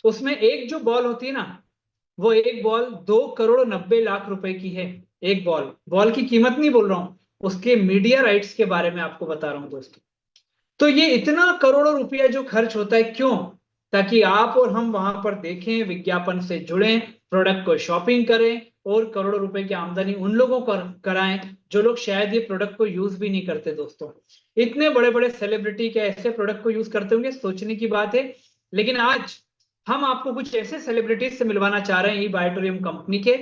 उसमें एक जो बॉल होती है ना, वो एक बॉल 2,90,00,000 रुपए की है। एक बॉल, बॉल की कीमत नहीं बोल रहा हूं, उसके मीडिया राइट्स के बारे में आपको बता रहा हूं दोस्तों। तो ये इतना करोड़ों रुपया जो खर्च होता है, क्यों? ताकि आप और हम वहां पर देखें, विज्ञापन से जुड़ें, प्रोडक्ट को शॉपिंग करें और करोड़ों रुपए की आमदनी उन लोगों को कराएं जो लोग शायद ये प्रोडक्ट को यूज भी नहीं करते दोस्तों। इतने बड़े बड़े सेलिब्रिटी क्या ऐसे प्रोडक्ट को यूज करते होंगे, सोचने की बात है। लेकिन आज हम आपको कुछ ऐसे सेलिब्रिटीज से मिलवाना चाह रहे हैं ई बायोटोरियम कंपनी के,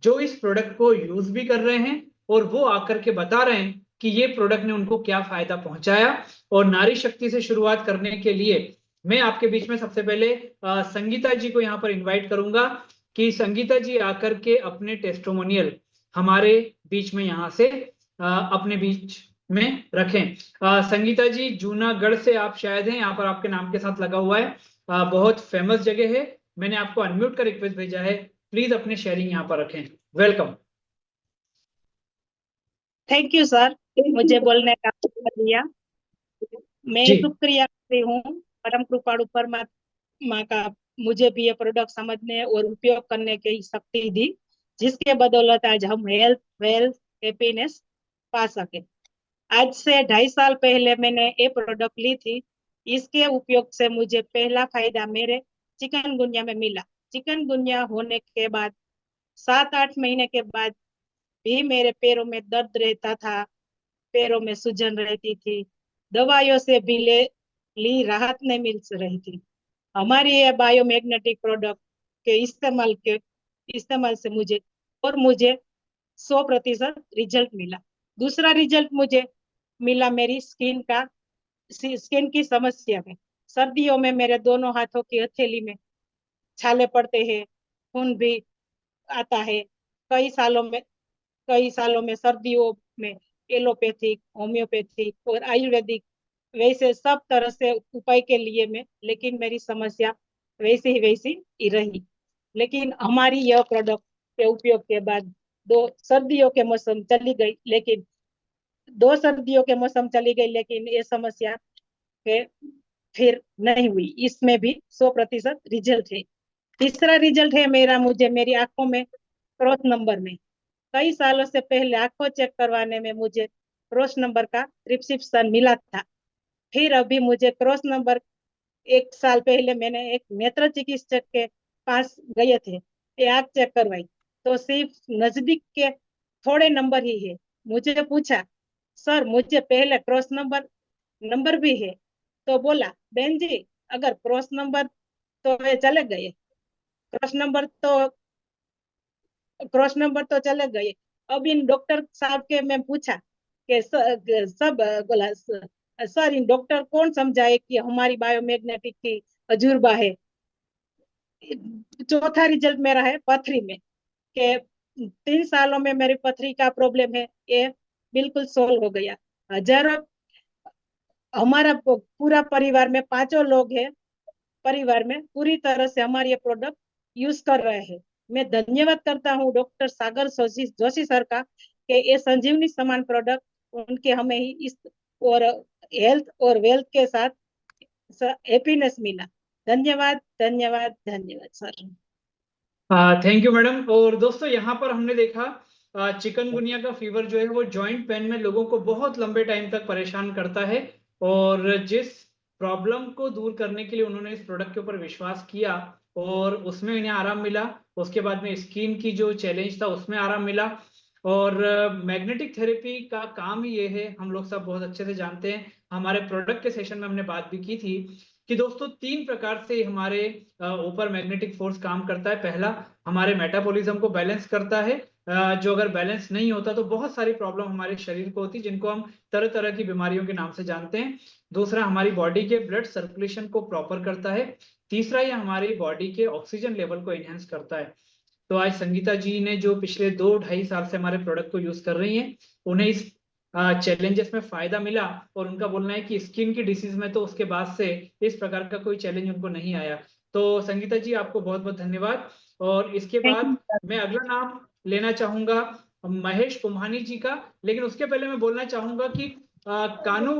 जो इस प्रोडक्ट को यूज भी कर रहे हैं और वो आकर के बता रहे हैं कि ये प्रोडक्ट ने उनको क्या फायदा पहुंचाया। और नारी शक्ति से शुरुआत करने के लिए मैं आपके बीच में सबसे पहले संगीता जी को यहाँ पर इनवाइट करूंगा कि संगीता जी आकर के अपने टेस्टोमोनियल हमारे बीच में यहाँ से अपने बीच में रखें। संगीता जी, जूनागढ़ से आप शायद हैं, यहाँ पर आपके नाम के साथ लगा हुआ है। बहुत फेमस जगह है। मैंने आपको अनम्यूट का रिक्वेस्ट भेजा है, प्लीज अपने शेयरिंग यहाँ पर रखें। वेलकम। थैंक यू सर, मुझे बोलने का मौका दिया। मैं जी शुक्रिया करती हूँ परम कृपाणु परमात्मा का, मुझे भी ये प्रोडक्ट समझने और उपयोग करने की शक्ति दी, जिसके बदौलत आज हम हेल्थ, वेल्थ, हैप्पीनेस पा सके। आज से 2.5 साल पहले मैंने ये प्रोडक्ट ली थी। इसके उपयोग से मुझे पहला फायदा मेरे चिकनगुनिया में मिला। चिकनगुनिया होने के बाद 7-8 महीने के बाद भी मेरे पैरों में दर्द रहता था, पैरों में सूजन रहती थी। दवाइयों से भी ली राहत नहीं मिल रही थी। हमारी ये बायोमैग्नेटिक प्रोडक्ट के इस्तेमाल से मुझे 100% रिजल्ट मिला। दूसरा रिजल्ट मुझे मिला मेरी स्किन की समस्या में। सर्दियों में मेरे दोनों हाथों की हथेली में छाले पड़ते हैं, खून भी आता है। कई सालों में कई सालों में सर्दियों में एलोपैथिक, होम्योपैथिक और आयुर्वेदिक वैसे सब तरह से उपाय के लिए मैं, लेकिन मेरी समस्या वैसी ही रही। लेकिन हमारी यह प्रोडक्ट के उपयोग के बाद दो सर्दियों के मौसम चली गई लेकिन दो सर्दियों के मौसम चली गई लेकिन ये समस्या के फिर नहीं हुई। इसमें भी 100% रिजल्ट है। तीसरा रिजल्ट है मेरा, मुझे मेरी आंखों में क्रॉस नंबर में। कई सालों से पहले आंखों चेक करवाने में मुझे क्रॉस नंबर का प्रिस्क्रिप्शन मिला था। फिर अभी मुझे क्रॉस नंबर 1 साल पहले मैंने एक नेत्र चिकित्सक के पास गए थे, ये आंख चेक करवाई, तो सिर्फ नजदीक के थोड़े नंबर ही है। मुझे पूछा, सर मुझे पहले क्रॉस नंबर नंबर भी है? तो बोला, बहन जी अगर तो वे चले गए क्रॉस नंबर तो क्रॉस नंबर तो चले गए। अब इन डॉक्टर साहब के मैं पूछा कि सब बोला, सर इन डॉक्टर कौन समझाए कि हमारी बायोमैग्नेटिक की अजूबा है। चौथा रिजल्ट मेरा है पथरी में, कि 3 सालों में मेरी पथरी का प्रॉब्लम है, ये बिल्कुल सोल्व हो गया। हजारों हमारा पूरा परिवार में 5 लोग हैं, परिवार में पूरी तरह से हमारे ये प्रोडक्ट यूज कर रहे हैं। मैं धन्यवाद करता हूँ डॉक्टर सागर जोशी सर का, कि ये संजीवनी समान प्रोडक्ट उनके हमें ही इस और हेल्थ और वेल्थ के साथ हैप्पीनेस मिला। धन्यवाद धन्यवाद धन्यवाद सर। Thank you madam. और दोस्तों, यहाँ पर हमने देखा चिकनगुनिया का फीवर जो है वो जॉइंट पेन में लोगों को बहुत लंबे टाइम तक परेशान करता है। और जिस प्रॉब्लम को दूर करने के लिए उन्होंने इस प्रोडक्ट के ऊपर विश्वास किया और उसमें इन्हें आराम मिला, उसके बाद में स्किन की जो चैलेंज था उसमें आराम मिला। और मैग्नेटिक थेरेपी का काम ही ये है, हम लोग सब बहुत अच्छे से जानते हैं। हमारे प्रोडक्ट के सेशन में हमने बात भी की थी कि दोस्तों 3 प्रकार से हमारे ऊपर मैग्नेटिक फोर्स काम करता है। पहला, हमारे मेटाबॉलिज्म को बैलेंस करता है। जो अगर बैलेंस नहीं होता तो बहुत सारी प्रॉब्लम हमारे शरीर को होती, जिनको हम तरह तरह की बीमारियों के नाम से जानते हैं। दूसरा, हमारी बॉडी के ब्लड सर्कुलेशन को प्रॉपर करता है। तीसरा, ये हमारी बॉडी के ऑक्सीजन लेवल को एनहेंस करता है। तो आज संगीता जी ने जो पिछले 2-2.5 साल से हमारे प्रोडक्ट को यूज कर रही हैं, उन्हें इस चैलेंजेस में फायदा मिला। और उनका बोलना है कि स्किन की डिसीज में तो उसके बाद से इस प्रकार का कोई चैलेंज उनको नहीं आया। तो संगीता जी, आपको बहुत बहुत धन्यवाद। और इसके थैंक बाद यू सर। मैं अगला नाम लेना चाहूंगा महेश कुम्हानी जी का। लेकिन उसके पहले मैं बोलना चाहूंगा कि कानू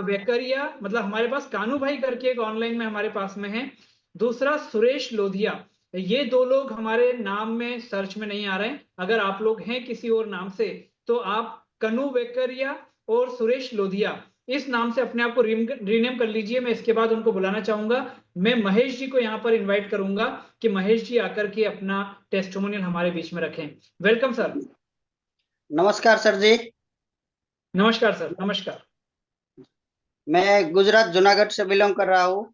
वेकरिया, मतलब हमारे पास कानू भाई करके एक ऑनलाइन में हमारे पास में है। दूसरा सुरेश लोधिया, ये दो लोग हमारे नाम में सर्च में नहीं आ रहे हैं। अगर आप लोग हैं किसी और नाम से तो आप कनु वेकरिया और सुरेश लोधिया इस नाम से अपने आप को रीनेम कर लीजिए। मैं इसके बाद उनको बुलाना चाहूंगा। मैं महेश जी को यहाँ पर इनवाइट करूंगा कि महेश जी आकर के अपना टेस्टिमोनियल हमारे बीच में रखें। Welcome sir. नमस्कार सर जी। नमस्कार सर, नमस्कार मैं गुजरात जूनागढ़ से बिलोंग कर रहा हूँ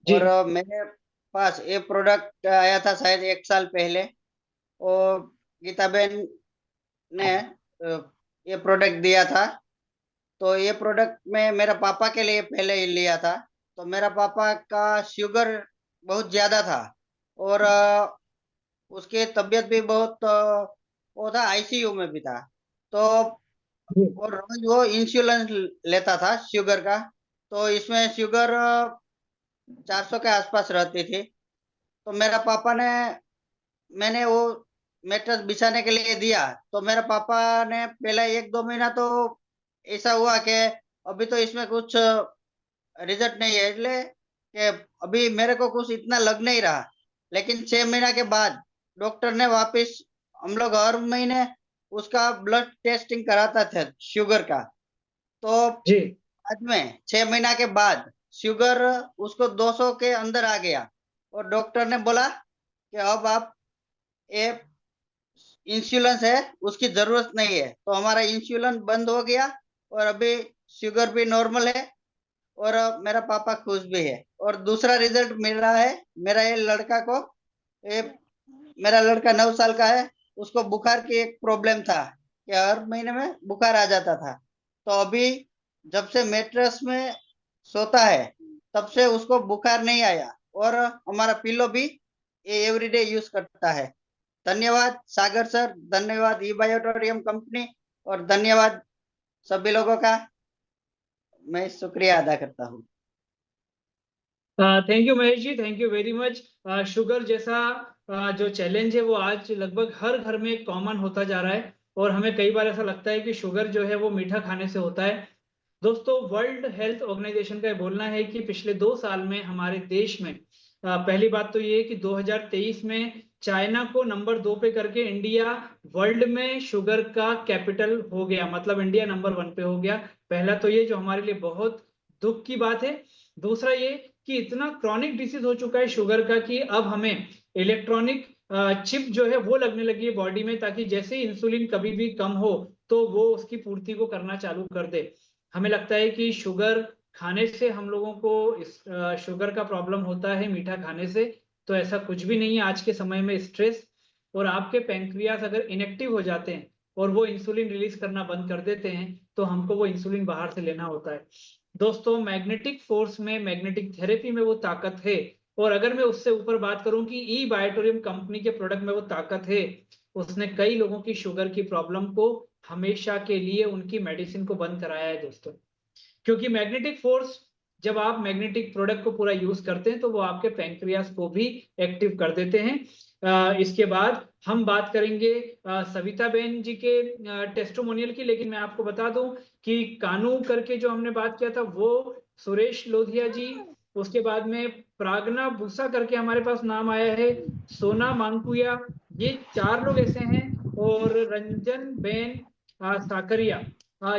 जी। और मेरे पास ये प्रोडक्ट आया था शायद 1 साल पहले। और गीताबेन ने ये प्रोडक्ट दिया था। तो ये प्रोडक्ट मैं मेरा पापा के लिए पहले ही लिया था। तो मेरा पापा का शुगर बहुत ज्यादा था और उसकी तबीयत भी बहुत वो था, आईसीयू में भी था। तो और रोज वो इंसुलिन लेता था शुगर का। तो इसमें शुगर 400 के आसपास रहती थी। तो मेरा पापा ने मैंने वो मैट्रेस बिछाने के लिए दिया। तो मेरा पापा ने पहले 1-2 महीना तो ऐसा हुआ कि अभी तो इसमें कुछ रिजल्ट नहीं है, इसलिए कि अभी मेरे को कुछ इतना लग नहीं रहा। लेकिन 6 महीना के बाद डॉक्टर ने वापस, हम लोग हर महीने उसका ब्लड टेस्टिंग कराता था शुगर का। तो जी बाद में 6 महीना के बाद शुगर उसको 200 के अंदर आ गया। और डॉक्टर ने बोला कि अब आप ये इंसुलिन है उसकी जरूरत नहीं है। तो हमारा इंसुलिन बंद हो गया और अभी शुगर भी नॉर्मल है और मेरा पापा खुश भी है। और दूसरा रिजल्ट मिल रहा है मेरा ये लड़का को। ये मेरा लड़का 9 साल का है। उसको बुखार की एक प्रॉब्लम था कि हर महीने में बुखार आ जाता था। तो अभी जब से मैट्रेस में सोता है तब से उसको बुखार नहीं आया और हमारा पिलो भी ये एवरीडे यूज करता है। धन्यवाद सागर सर, धन्यवाद ई बायोटोरियम कंपनी और धन्यवाद सभी लोगों का। मैं शुक्रिया अदा करता हूँ। Thank you Mahesh ji, thank you very much. Sugar जैसा जो चैलेंज है वो आज लगभग हर घर में कॉमन होता जा रहा है और हमें कई बार ऐसा लगता है कि शुगर जो है वो मीठा खाने से होता है। दोस्तों, वर्ल्ड हेल्थ ऑर्गेनाइजेशन का बोलना है कि पिछले 2 साल में हमारे देश में पहली बात तो ये है कि 2023 में चाइना को नंबर 2 पे करके इंडिया वर्ल्ड में शुगर का कैपिटल हो गया, मतलब इंडिया नंबर 1 पे हो गया। पहला तो ये जो हमारे लिए बहुत दुख की बात है। दूसरा ये कि इतना क्रॉनिक डिसीज हो चुका है शुगर का कि अब हमें इलेक्ट्रॉनिक चिप जो है वो लगने लगी है बॉडी में, ताकि जैसे ही इंसुलिन कभी भी कम हो तो वो उसकी पूर्ति को करना चालू कर दे। हमें लगता है कि शुगर खाने से हम लोगों को शुगर का प्रॉब्लम होता है मीठा खाने से, तो ऐसा कुछ भी नहीं है। आज के समय में स्ट्रेस और आपके पैंक्रियास अगर इनएक्टिव हो जाते हैं और वो इंसुलिन रिलीज करना बंद कर देते हैं तो हमको वो इंसुलिन बाहर से लेना होता है। दोस्तों, मैग्नेटिक फोर्स में, मैग्नेटिक थेरेपी में वो ताकत है। और अगर मैं उससे ऊपर बात करूं कि ई बायोटोरियम कंपनी के प्रोडक्ट में वो ताकत है, उसने कई लोगों की शुगर की प्रॉब्लम को हमेशा के लिए उनकी मेडिसिन को बंद कराया है दोस्तों। क्योंकि मैग्नेटिक फोर्स, जब आप मैग्नेटिक प्रोडक्ट को पूरा यूज करते हैं तो वो आपके पैंक्रियास को भी एक्टिव कर देते हैं। इसके बाद हम बात करेंगे सविता बेन जी के टेस्टोमोनियल की, लेकिन मैं आपको बता दूं कि कानू करके जो हमने बात किया था वो सुरेश लोधिया जी, उसके बाद में प्रागना भूसा करके हमारे पास नाम आया है, सोना मांकुया, ये 4 लोग ऐसे हैं। और रंजन बेन साकरिया,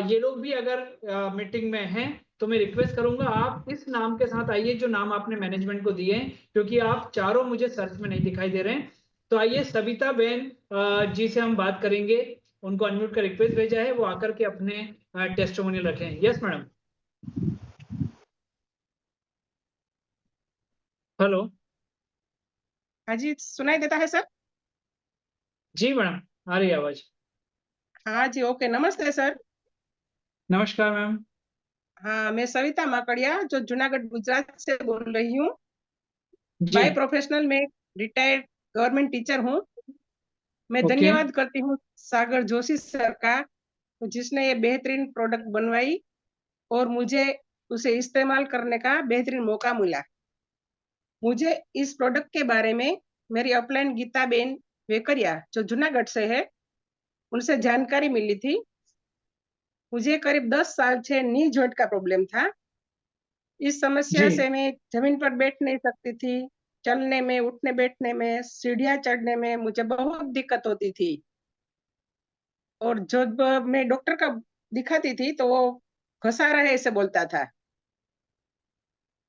ये लोग भी अगर मीटिंग में हैं तो मैं रिक्वेस्ट करूंगा आप इस नाम के साथ आइए जो नाम आपने मैनेजमेंट को दिए हैं, क्योंकि आप चारों मुझे सर्च में नहीं दिखाई दे रहे हैं। तो आइए सविता बेन जी से हम बात करेंगे। उनको अनम्यूट का रिक्वेस्ट भेजा है, वो आकर के अपने टेस्टिमोनियल रखें। Yes madam. हेलो। हाँ जी, सुनाई देता है सर? जी मैडम, आ रही है आवाज। हाँ जी, ओके, नमस्ते सर। नमस्कार मैम। हाँ, मैं सविता माकड़िया जो जूनागढ़ गुजरात से बोल रही हूँ। जी। बाय प्रोफेशनल में रिटायर्ड गवर्नमेंट टीचर हूँ। मैं ओके। धन्यवाद करती हूँ सागर जोशी सर का, जिसने ये बेहतरीन प्रोडक्ट बनवाई और मुझे उसे इस्तेमाल करने का बेहतरीन मौका मिला। मुझे इस प्रोडक्ट के बारे में मेरी अपलाइन गीता बेन वेकरिया जो जूनागढ़ से है उनसे जानकारी मिली थी। मुझे करीब 10 साल से नी जोड़ का प्रॉब्लम था। इस समस्या जी से मैं जमीन पर बैठ नहीं सकती थी। चलने में, उठने बैठने में, सीढ़ियाँ चढ़ने में मुझे बहुत दिक्कत होती थी। और जब मैं डॉक्टर का दिखाती थी तो वो घसारा है ऐसे बोलता था।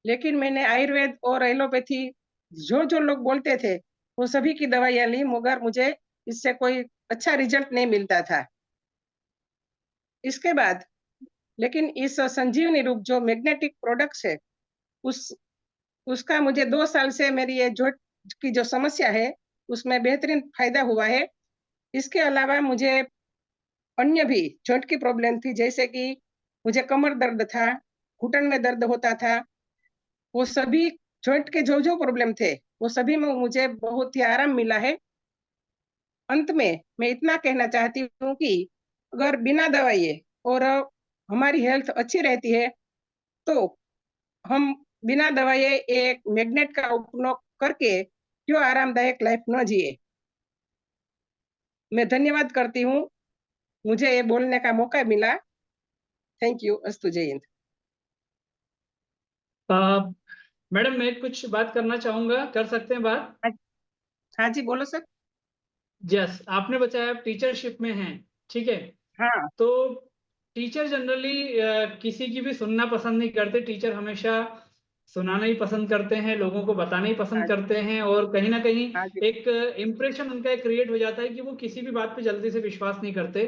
लेकिन मैंने आयुर्वेद और एलोपैथी जो लोग बोलते थे वो सभी की दवाइयाँ ली, मगर मुझे इससे कोई अच्छा रिजल्ट नहीं मिलता था। इसके बाद लेकिन इस संजीवनी रूप जो मैग्नेटिक प्रोडक्ट्स है, उस उसका मुझे 2 साल से मेरी ये जोड़ की जो समस्या है उसमें बेहतरीन फायदा हुआ है। इसके अलावा मुझे अन्य भी जॉइंट की प्रॉब्लम थी, जैसे कि मुझे कमर दर्द था, घुटन में दर्द होता था। वो सभी जॉइंट के जो प्रॉब्लम थे वो सभी में मुझे बहुत ही आराम मिला है। अंत में मैं इतना कहना चाहती हूँ कि अगर बिना दवाई और हमारी हेल्थ अच्छी रहती है तो हम बिना दवाई एक मैग्नेट का उपयोग करके क्यों आरामदायक लाइफ न जिए। मैं धन्यवाद करती हूँ, मुझे ये बोलने का मौका मिला। Thank you. अस्तु, जय हिंद। मैडम, मैं कुछ बात करना चाहूंगा, कर सकते हैं बात? हाँ जी, बोलो सर। यस, आपने बताया आप टीचरशिप में हैं, ठीक है। हाँ तो टीचर जनरली किसी की भी सुनना पसंद नहीं करते। टीचर हमेशा सुनाना ही पसंद करते हैं, लोगों को बताना ही पसंद हाँ करते हैं, और कहीं ना कहीं हाँ जी। एक इम्प्रेशन उनका एक क्रिएट हो जाता है कि वो किसी भी बात पे जल्दी से विश्वास नहीं करते।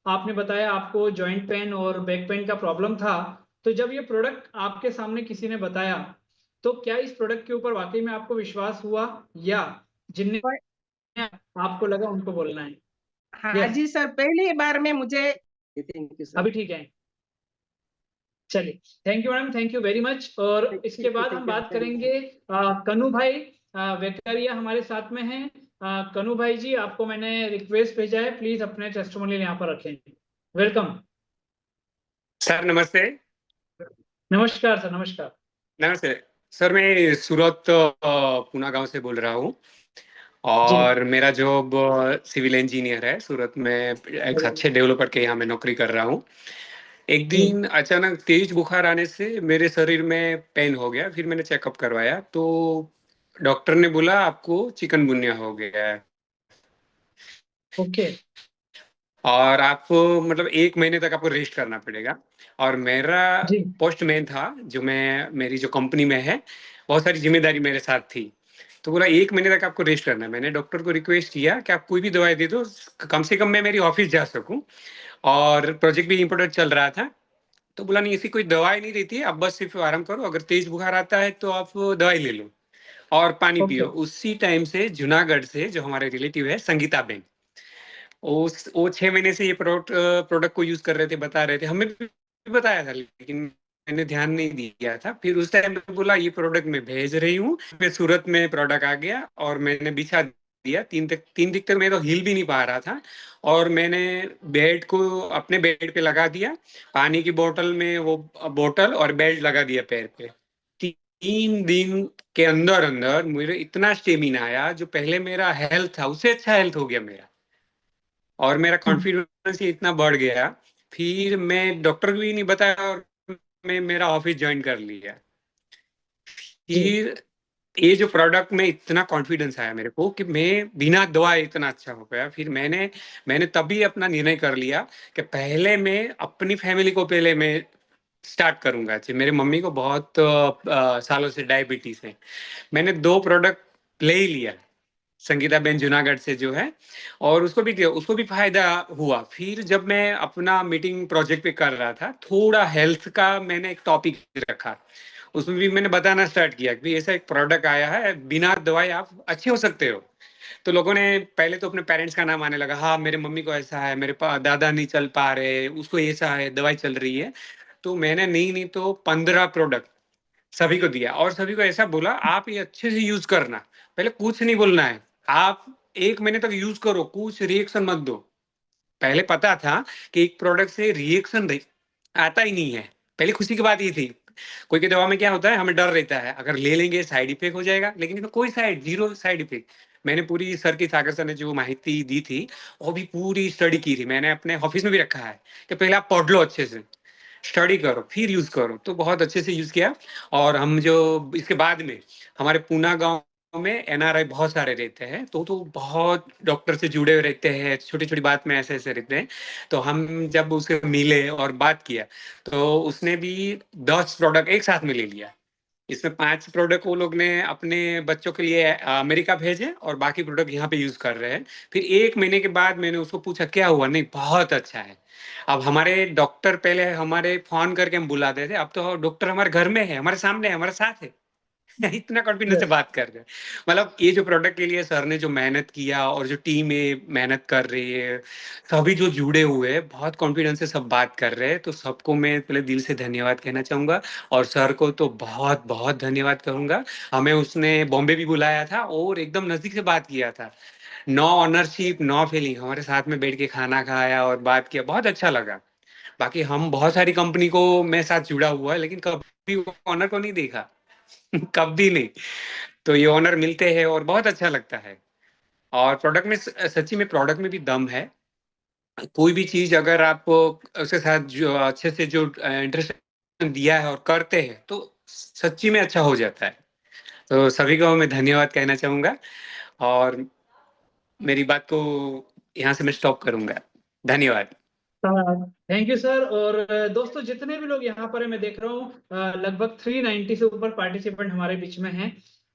आपने बताया आपको जॉइंट पेन और बैक पेन का प्रॉब्लम था, तो जब ये प्रोडक्ट आपके सामने किसी ने बताया, तो क्या इस प्रोडक्ट के ऊपर वाकई में आपको विश्वास हुआ, या जिनने आपको लगा उनको बोलना है? हाँ यस, जी सर, पहली बार में मुझे थैंक यू सर। अभी ठीक है। चलिए, thank you madam, thank you very much. और इसके बाद हम थैंक यू बात वेरी मच। करेंगे कनु भाई वेकरिया हमारे साथ में हैं। कनु भाई जी, आपको मैंने रिक्वेस्ट भेजा है, प्लीज अपने टेस्टिमोनियल यहाँ पर रखें। वेलकम। सर नमस्ते। नमस्कार सर, नमस्कार। नमस्ते सर, मैं सूरत पूना गांव से बोल रहा हूँ जी और मेरा जॉब सिविल इंजीनियर है सूरत में। एक अच्छे डेवलपर के यहाँ मैं नौकरी कर रहा हूँ। एक जी दिन अचानक तेज बुखार आने से मेरे शरीर में पेन हो गया। फिर मैंने चेकअप करवाया तो डॉक्टर ने बोला आपको चिकनगुनिया हो गया है ओके। और आपको मतलब 1 महीने तक आपको रेस्ट करना पड़ेगा। और मेरा जी पोस्टमैन था, जो मैं मेरी जो कंपनी में है, बहुत सारी जिम्मेदारी मेरे साथ थी। तो बोला 1 महीने तक आपको रेस्ट करना है। मैंने डॉक्टर को रिक्वेस्ट किया कि आप कोई भी दवाई दे दो, कम से कम मैं मेरी ऑफिस जा सकूं, और प्रोजेक्ट भी इम्पोर्टेंट चल रहा था। तो बोला नहीं, ऐसी कोई दवाई नहीं देती है, आप बस सिर्फ आराम करो, अगर तेज बुखार आता है तो आप दवाई ले लो और पानी ओके। पियो। उसी टाइम से जूनागढ़ से जो हमारे रिलेटिव है संगीता बेन, वो 6 महीने से ये प्रोडक्ट को यूज कर रहे थे, बता रहे थे, हमें भी बताया था लेकिन मैंने ध्यान नहीं दिया था। फिर उस टाइम पे बोला ये प्रोडक्ट मैं भेज रही हूँ। फिर सूरत में प्रोडक्ट आ गया और मैंने बिछा दिया। 3 दिन तक मैं तो हिल भी नहीं पा रहा था, और मैंने बेड को अपने बेड पे लगा दिया, पानी की बोतल में वो बोतल और बेल्ट लगा दिया पैर पे। 3 दिन के अंदर अंदर मेरे इतना स्टेमिना आया, जो पहले मेरा हेल्थ था उससे अच्छा हेल्थ हो गया मेरा, और मेरा कॉन्फिडेंस इतना बढ़ गया। फिर मैं डॉक्टर को भी नहीं बताया और मैं मेरा ऑफिस ज्वाइन कर लिया। जी फिर ये जो प्रोडक्ट में इतना कॉन्फिडेंस आया मेरे को कि मैं बिना दवा इतना अच्छा हो गया। फिर मैंने तभी अपना निर्णय कर लिया कि पहले मैं अपनी फैमिली को पहले मैं स्टार्ट करूंगा। मेरे मम्मी को बहुत सालों से डायबिटीज है। मैंने 2 प्रोडक्ट ले ही लिया, संगीता बेन जूनागढ़ से जो है, और उसको भी फायदा हुआ। फिर जब मैं अपना मीटिंग प्रोजेक्ट पे कर रहा था, थोड़ा हेल्थ का मैंने एक टॉपिक रखा, उसमें भी मैंने बताना स्टार्ट किया कि ऐसा एक प्रोडक्ट आया है, बिना दवाई आप अच्छे हो सकते हो। तो लोगों ने पहले तो अपने पेरेंट्स का नाम आने लगा, हाँ मेरे मम्मी को ऐसा है, मेरे दादा नहीं चल पा रहे, उसको ऐसा है, दवाई चल रही है। तो मैंने नहीं तो 15 प्रोडक्ट सभी को दिया, और सभी को ऐसा बोला आप ये अच्छे से यूज करना, पहले कुछ नहीं बोलना है, आप 1 महीने तक यूज करो, कुछ रिएक्शन मत दो। पहले पता था कि एक प्रोडक्ट से रिएक्शन आता ही नहीं है, पहले खुशी की बात ये थी। कोई की दवा में क्या होता है, हमें डर रहता है अगर ले लेंगे साइड इफेक्ट हो जाएगा, लेकिन इसमें कोई जीरो साइड इफेक्ट। मैंने पूरी सर की सागर सर ने जो माहिती दी थी वो भी पूरी स्टडी की थी, मैंने अपने ऑफिस में भी रखा है कि पहले आप पढ़ लो अच्छे से। स्टडी करो फिर यूज करो। तो बहुत अच्छे से यूज किया। और हम जो इसके बाद में हमारे पूना गांव में एनआरआई बहुत सारे रहते हैं, तो बहुत डॉक्टर से जुड़े हुए रहते हैं, छोटी छोटी बात में ऐसे ऐसे रहते हैं। तो हम जब उसे मिले और बात किया, तो उसने भी 10 प्रोडक्ट एक साथ में ले लिया। इसमें 5 प्रोडक्ट वो लोग ने अपने बच्चों के लिए अमेरिका भेजे और बाकी प्रोडक्ट यहाँ पे यूज कर रहे हैं। फिर 1 महीने के बाद मैंने उसको पूछा क्या हुआ, नहीं बहुत अच्छा है। अब हमारे डॉक्टर पहले हमारे फोन करके हम बुलाते थे, अब तो डॉक्टर हमारे घर में है, हमारे सामने है, हमारे साथ है। इतना कॉन्फिडेंस से यस। बात कर रहे हैं। मतलब ये जो प्रोडक्ट के लिए सर ने जो मेहनत किया और जो टीम है मेहनत कर रही है, सभी जो जुड़े हुए हैं बहुत कॉन्फिडेंस से सब बात कर रहे हैं, तो सबको मैं पहले दिल से धन्यवाद कहना चाहूंगा। और सर को तो बहुत बहुत धन्यवाद करूंगा। हमें उसने बॉम्बे भी बुलाया था और एकदम नजदीक से बात किया था। नो ऑनरशिप नो फीलिंग, हमारे साथ में बैठ के खाना खाया और बात किया, बहुत अच्छा लगा। बाकी हम बहुत सारी कंपनी को मैं साथ जुड़ा हुआ है, लेकिन कभी ऑनर को नहीं देखा। कभी नहीं। तो ये ऑनर मिलते हैं और बहुत अच्छा लगता है। और प्रोडक्ट में सच्ची में प्रोडक्ट में भी दम है। कोई भी चीज अगर आप उसके साथ जो अच्छे से जो इंटरेस्ट दिया है और करते हैं, तो सच्ची में अच्छा हो जाता है। तो सभी को मैं धन्यवाद कहना चाहूंगा। और मेरी बात को यहाँ से मैं स्टॉप करूंगा। धन्यवाद। Thank you sir. और दोस्तों जितने भी लोग यहाँ पर है, मैं देख रहा हूँ लगभग 390 से ऊपर पार्टिसिपेंट हमारे बीच में हैं।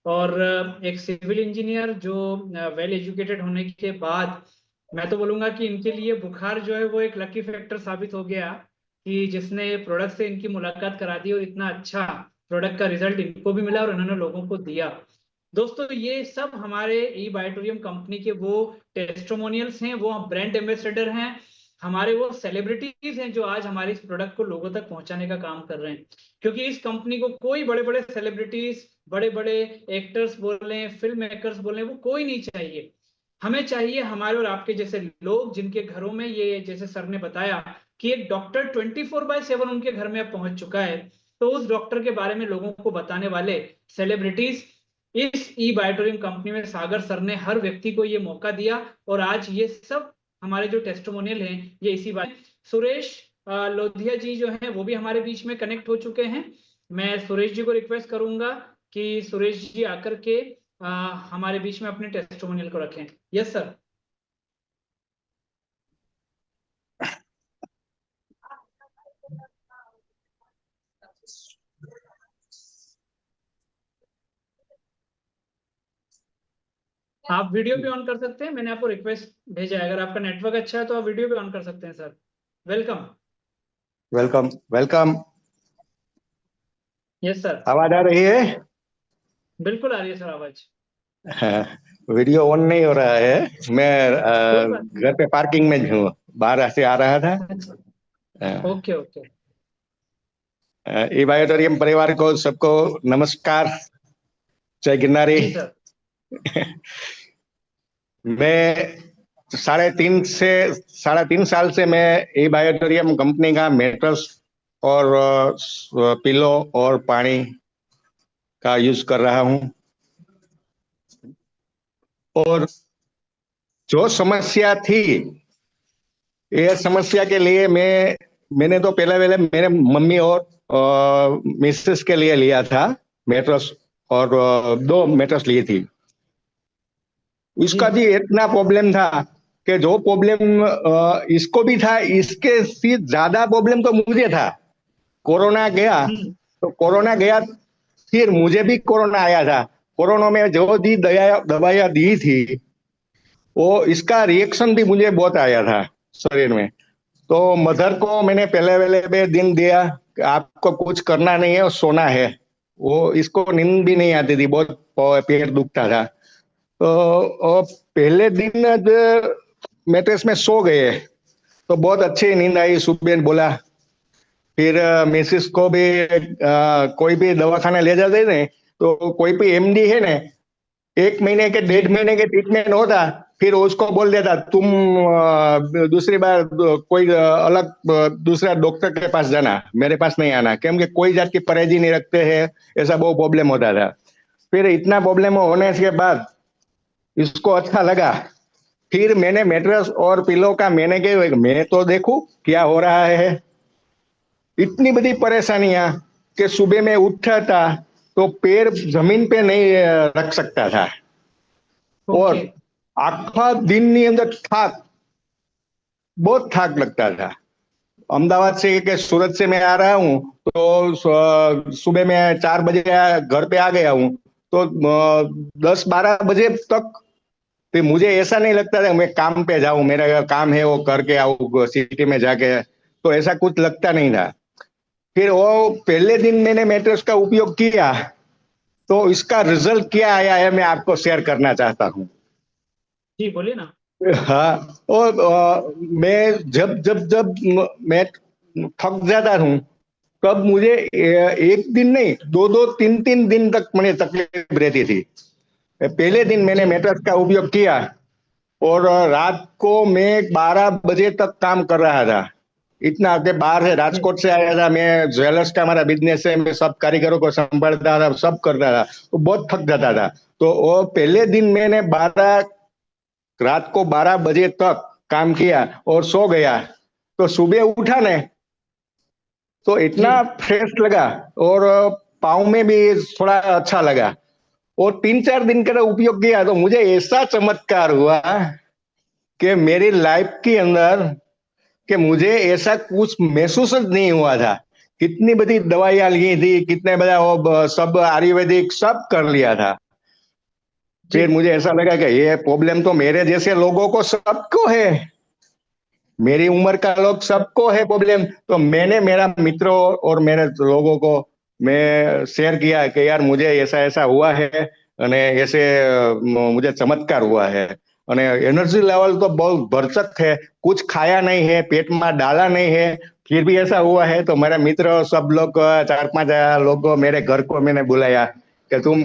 और एक सिविल इंजीनियर जो वेल एजुकेटेड होने के बाद, मैं तो बोलूंगा कि इनके लिए बुखार जो है वो एक लकी फैक्टर साबित हो गया, कि जिसने प्रोडक्ट से इनकी मुलाकात करा दी और इतना अच्छा प्रोडक्ट का रिजल्ट इनको भी मिला और इन्होंने लोगों को दिया। दोस्तों ये सब हमारे ई बायोटोरियम कंपनी के वो टेस्टिमोनियल्स हैं, वो ब्रांड एम्बेसडर हैं, हमारे वो सेलिब्रिटीज हैं जो आज हमारे इस प्रोडक्ट को लोगों तक पहुंचाने का काम कर रहे हैं। क्योंकि इस कंपनी को कोई बड़े बड़े सेलिब्रिटीज, बड़े बड़े एक्टर्स बोले, फिल्म मेकर्स बोले, वो कोई नहीं चाहिए। हमें चाहिए हमारे और आपके जैसे लोग, जिनके घरों में ये, जैसे सर ने बताया कि एक डॉक्टर 24/7 उनके घर में अब पहुंच चुका है, तो उस डॉक्टर के बारे में लोगों को बताने वाले सेलिब्रिटीज इस ई बायोटोरियम कंपनी में सागर सर ने हर व्यक्ति को ये मौका दिया। और आज ये सब हमारे जो टेस्टिमोनियल हैं ये इसी बात। सुरेश लोधिया जी जो हैं वो भी हमारे बीच में कनेक्ट हो चुके हैं। मैं सुरेश जी को रिक्वेस्ट करूंगा कि सुरेश जी आकर के हमारे बीच में अपने टेस्टिमोनियल को रखें। Yes sir. आप वीडियो भी ऑन कर सकते हैं, मैंने आपको रिक्वेस्ट भेजा है। अगर आपका नेटवर्क अच्छा है तो आप वीडियो भी ऑन कर सकते हैं sir. Welcome. Welcome welcome. Yes sir. आवाज आ रही है? बिल्कुल आ रही है सर आवाज। हाँ, वीडियो ऑन नहीं हो रहा है। मैं कोई बात घर पे पार्किंग में हूँ, बाहर से आ रहा था। नहीं। Okay okay. ई बायोटोरियम परिवार को सबको नमस्कार, जय गिरनारी। जी सर। मैं 3.5 साल से मैं ई बायोटोरियम कंपनी का मेट्रेस और पिलो और पानी का यूज कर रहा हूँ। और जो समस्या थी, ये समस्या के लिए मैंने तो पहले मेरे मम्मी और मिसेस के लिए लिया था मेट्रेस, और 2 मेट्रेस ली थी। इसका भी इतना प्रॉब्लम था कि जो प्रॉब्लम इसको भी था, इसके से ज्यादा प्रॉब्लम तो मुझे था। कोरोना गया तो कोरोना गया, फिर मुझे भी कोरोना आया था। कोरोना में जो दी दवाइयां दी थी, वो इसका रिएक्शन भी मुझे बहुत आया था शरीर में। तो मदर को मैंने पहले दिन दिया कि आपको कुछ करना नहीं है और सोना है। वो इसको नींद भी नहीं आती थी, बहुत पेट दुखता था। तो पहले दिन मैट्रेस में सो गए तो बहुत अच्छी नींद आई। सुबह बोला, फिर मिसेस को भी कोई भी दवाखाना ले जाते थे तो कोई भी एमडी है ना, 1 महीने के 1.5 महीने के ट्रीटमेंट होता, फिर उसको बोल देता तुम दूसरी बार कोई अलग दूसरा डॉक्टर के पास जाना, मेरे पास नहीं आना, क्योंकि कोई जात की परहेजी नहीं रखते हैं। ऐसा बहुत प्रॉब्लम होता था। फिर इतना प्रॉब्लम होने के बाद इसको अच्छा लगा। फिर मैंने मेट्रेस और पिलो का मैं तो देखूं क्या हो रहा है। इतनी बड़ी परेशानियां कि सुबह में उठता था तो पैर जमीन पे नहीं रख सकता था और ओके। आखा दिन ની અંદર થાક बहुत थाक लगता था। अहमदाबाद से के सूरत से मैं आ रहा हूँ तो सुबह में 4 बजे घर पे आ गया हूँ तो 10-12 बजे तक फिर मुझे ऐसा नहीं लगता था मैं काम पे जाऊं, मेरा काम है वो करके आऊं सिटी में जाके, तो ऐसा कुछ लगता नहीं था। फिर वो पहले दिन मैंने मैट्रेस का उपयोग किया तो इसका रिजल्ट क्या आया है मैं आपको शेयर करना चाहता हूँ। जी बोलिए ना। हाँ, और मैं जब जब जब मैं थक जाता हूँ तब मुझे एक दिन नहीं 2-2 3-3 दिन तक मुझे तकलीफ रहती थी। पहले दिन मैंने जी मैट्रेस का उपयोग किया और रात को मैं 12 बजे तक काम कर रहा था। इतना के बाहर से जी राजकोट से आया था, मैं ज्वेलर्स का हमारा बिजनेस है, मैं सब कारीगरों को संभालता था, सब करता था, तो बहुत थक जाता था। तो वो पहले दिन मैंने रात को 12 बजे तक काम किया और सो गया, तो सुबह उठा ने तो जी इतना फ्रेश लगा और पाँव में भी थोड़ा अच्छा लगा। और 3-4 दिन का उपयोग किया तो मुझे ऐसा चमत्कार हुआ कि मेरी लाइफ के अंदर कि मुझे ऐसा कुछ महसूस नहीं हुआ था। कितनी बड़ी दवाइयां ली थी, कितने बड़ा वो सब आयुर्वेदिक सब कर लिया था। जी फिर मुझे ऐसा लगा कि ये प्रॉब्लम तो मेरे जैसे लोगों को सबको है, मेरी उम्र का लोग सबको है प्रॉब्लम। तो मैंने मेरा मित्रों और मेरे लोगों को मैं शेयर किया कि यार मुझे ऐसा ऐसा हुआ है અને ऐसे मुझे चमत्कार हुआ है અને एनर्जी लेवल तो बहुत भरसक है, कुछ खाया नहीं है, पेट में डाला नहीं है, फिर भी ऐसा हुआ है। तो मेरा मित्र सब लोग 4-5 लोग मेरे घर को मैंने बुलाया कि तुम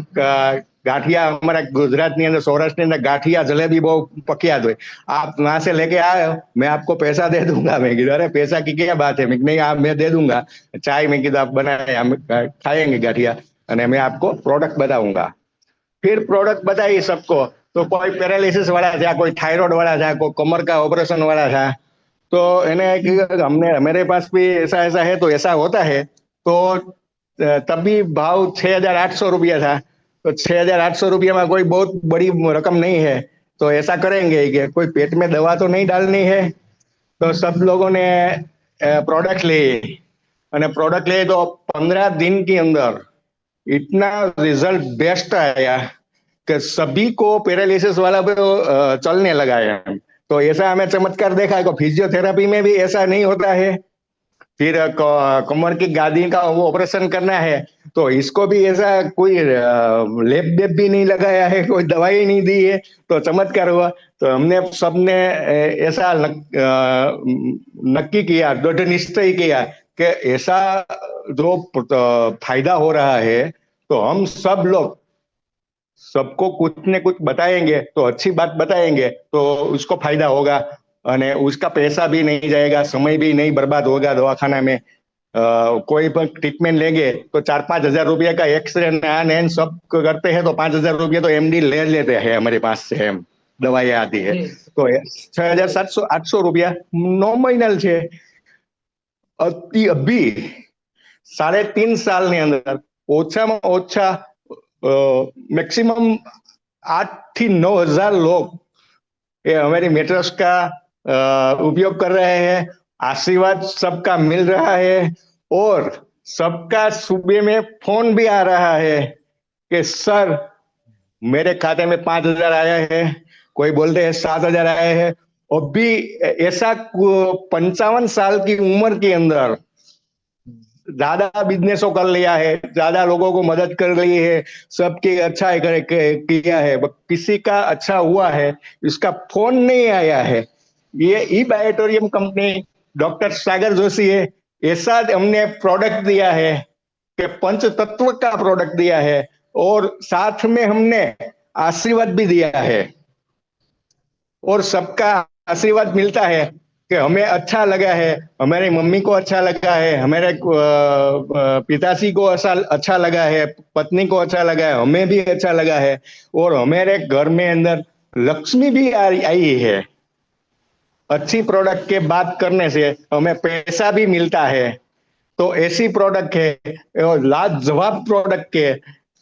गाठिया हमारा गुजरात ની અંદર સૌરાષ્ટ્રની અંદર ગાઠિયા જલેબી બહુ પ્રખ્યાત હોય, आप वहां से लेके आए हो, मैं आपको पैसा दे दूंगा। मैं कीधु अरे पैसा की क्या बात है, मैं नहीं आप मैं दे दूंगा चाय, मैं कीधु आप बनाए हम खाएंगे गाठिया અને मैं आपको प्रोडक्ट बताऊंगा। फिर प्रोडक्ट बताई सबको, तो कोई पैरालिसिस वाला था, कोई थायराइड वाला था, कोई कमर का ऑपरेशन वाला था। तो इन्हें हमने मेरे पास भी ऐसा ऐसा है तो ऐसा होता है। तो तब भी भाव 6,800 रुपया था। तो 6,800 रुपया में कोई बहुत बड़ी रकम नहीं है, तो ऐसा करेंगे कि कोई पेट में दवा तो नहीं डालनी है। तो सब लोगों ने प्रोडक्ट ली અને प्रोडक्ट लिए तो 15 दिन के अंदर इतना रिजल्ट बेस्ट आया कि सभी को पैरालिसिस वाला भी चलने लगा है। तो ऐसा हमें चमत्कार देखा है कि फिजियोथेरेपी में भी ऐसा नहीं होता है। फिर कमर की गादी का वो ऑपरेशन करना है तो इसको भी ऐसा कोई लेप बेप भी नहीं लगाया है, कोई दवाई नहीं दी है, तो चमत्कार हुआ। तो हमने सबने ऐसा नक्की किया, दृढ़ निश्चय किया कि ऐसा जो फायदा हो रहा है तो हम सब लोग सबको कुछ न कुछ बताएंगे, तो अच्छी बात बताएंगे तो उसको फायदा होगा અને उसका पैसा भी नहीं जाएगा, समय भी नहीं बर्बाद होगा दवाखाना में। कोई पर ट्रीटमेंट लेंगे तो 4-5 हजार रुपया का एक्सरे नैन सब करते हैं तो 5,000 रुपया तो एमडी ले लेते हैं हमारे पास से, हम दवाई आती है। जी तो 6,700-800 रुपया नॉमिनल છે। अभी 3.5 साल ની અંદર ઓછામાં ઓછા मैक्सिमम 8,000 से 9,000 लोग ये हमारी मेट्रेस का उपयोग कर रहे हैं। आशीर्वाद सबका मिल रहा है और सबका सुबह में फोन भी आ रहा है कि सर मेरे खाते में 5,000 आया है, कोई बोलते हैं 7,000 आए हैं। और भी ऐसा 55 साल की उम्र के अंदर ज्यादा बिजनेसों कर लिया है, ज्यादा लोगों को मदद कर ली है, सबकी अच्छा किया है, किसी का अच्छा हुआ है, इसका फोन नहीं आया है। ये ई बायोटोरियम कंपनी डॉक्टर सागर जोशी है, ऐसा हमने प्रोडक्ट दिया है कि पंच तत्व का प्रोडक्ट दिया है और साथ में हमने आशीर्वाद भी दिया है और सबका आशीर्वाद मिलता है कि हमें अच्छा लगा है, हमारी मम्मी को अच्छा लगा है, हमारे पिताजी को अच्छा लगा है, पत्नी को अच्छा लगा है, हमें भी अच्छा लगा है और हमारे घर में अंदर लक्ष्मी भी आई है। अच्छी प्रोडक्ट के बात करने से हमें पैसा भी मिलता है। तो ऐसी प्रोडक्ट है और लाजवाब प्रोडक्ट है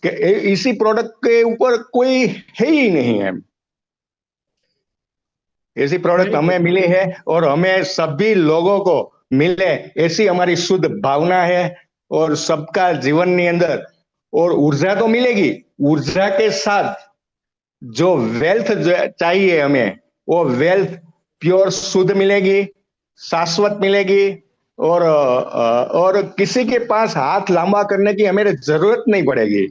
कि इसी प्रोडक्ट के ऊपर कोई है ही नहीं है। ऐसी प्रोडक्ट वेरी हमें गुड। मिली है और हमें सभी लोगों को मिले ऐसी हमारी शुद्ध भावना है और सबका जीवन ની અંદર और ऊर्जा तो मिलेगी, ऊर्जा के साथ जो वेल्थ चाहिए हमें वो वेल्थ प्योर शुद्ध मिलेगी, शाश्वत मिलेगी और किसी के पास हाथ लांबा करने की हमें जरूरत नहीं पड़ेगी।